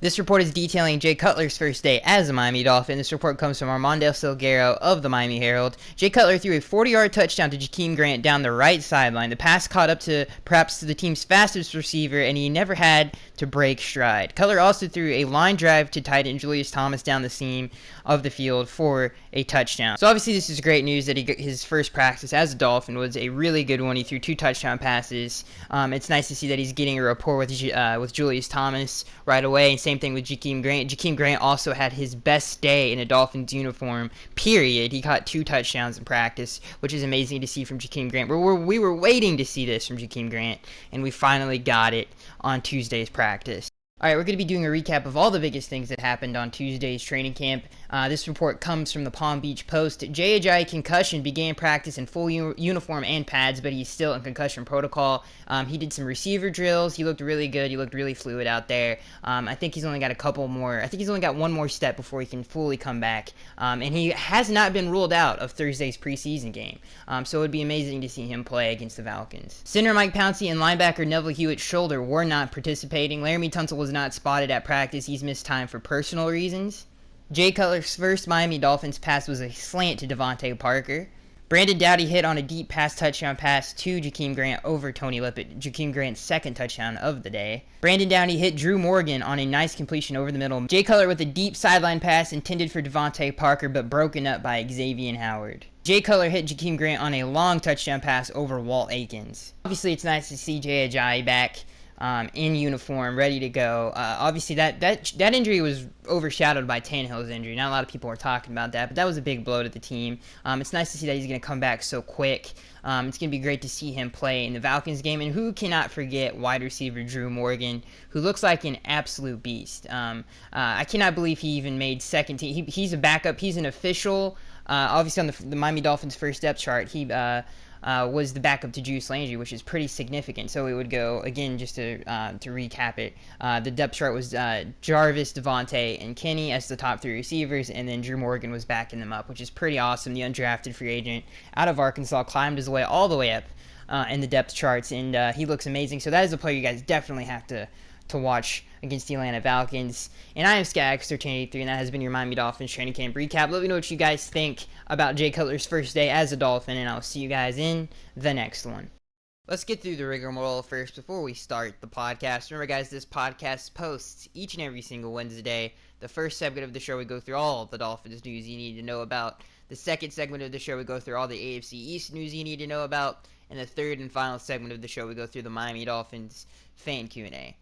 This report is detailing Jay Cutler's first day as a Miami Dolphin. This report comes from Armando Salguero of the Miami Herald. Jay Cutler threw a 40-yard touchdown to Jakeem Grant down the right sideline. The pass caught up to perhaps the team's fastest receiver, and he never had to break stride. Cutler also threw a line drive to tight end Julius Thomas down the seam of the field for a touchdown. So obviously this is great news that his first practice as a Dolphin was a really good one. He threw 2 touchdown passes. It's nice to see that he's getting a rapport with Julius Thomas right away. And same thing with Jakeem Grant. Jakeem Grant also had his best day in a Dolphins uniform, period. He caught 2 touchdowns in practice, which is amazing to see from Jakeem Grant. We were waiting to see this from Jakeem Grant, and we finally got it on Tuesday's practice. Alright, we're going to be doing a recap of all the biggest things that happened on Tuesday's training camp. This report comes from the Palm Beach Post. Jay Ajayi concussion began practice in full uniform and pads, but he's still in concussion protocol. He did some receiver drills. He looked really good. He looked really fluid out there. I think he's only got one more step before he can fully come back. And he has not been ruled out of Thursday's preseason game. So it would be amazing to see him play against the Falcons. Center Mike Pouncey and linebacker Neville Hewitt's shoulder were not participating. Laramie Tunsil was not spotted at practice. He's missed time for personal reasons. Jay Cutler's first Miami Dolphins pass was a slant to Devontae Parker. Brandon Doughty hit on a deep touchdown pass to Jakeem Grant over Tony Lippett, Jakeem Grant's second touchdown of the day. Brandon Doughty hit Drew Morgan on a nice completion over the middle. Jay Cutler with a deep sideline pass intended for Devontae Parker, but broken up by Xavier Howard. Jay Cutler hit Jakeem Grant on a long touchdown pass over Walt Aikens. Obviously, it's nice to see Jay Ajayi back in uniform, ready to go. Obviously, that injury was overshadowed by Tannehill's injury. Not a lot of people were talking about that, but that was a big blow to the team. It's nice to see that he's going to come back so quick. It's going to be great to see him play in the Falcons game. And who cannot forget wide receiver Drew Morgan, who looks like an absolute beast. I cannot believe he even made second team. He's a backup. He's an official. Obviously, on the Miami Dolphins' first depth chart, he was the backup to Juice Landry, which is pretty significant. So it would go, again, just to recap it, the depth chart was Jarvis, Devontae, and Kenny as the top 3 receivers, and then Drew Morgan was backing them up, which is pretty awesome. The undrafted free agent out of Arkansas climbed his way all the way up in the depth charts, and he looks amazing. So that is a player you guys definitely have to watch against the Atlanta Falcons. And I am Skyx1383, and that has been your Miami Dolphins training camp recap. Let me know what you guys think about Jay Cutler's first day as a Dolphin, and I'll see you guys in the next one. Let's get through the rigmarole first before we start the podcast. Remember, guys, this podcast posts each and every single Wednesday. The first segment of the show, we go through all the Dolphins news you need to know about. The second segment of the show, we go through all the AFC East news you need to know about. And the third and final segment of the show, we go through the Miami Dolphins fan Q&A.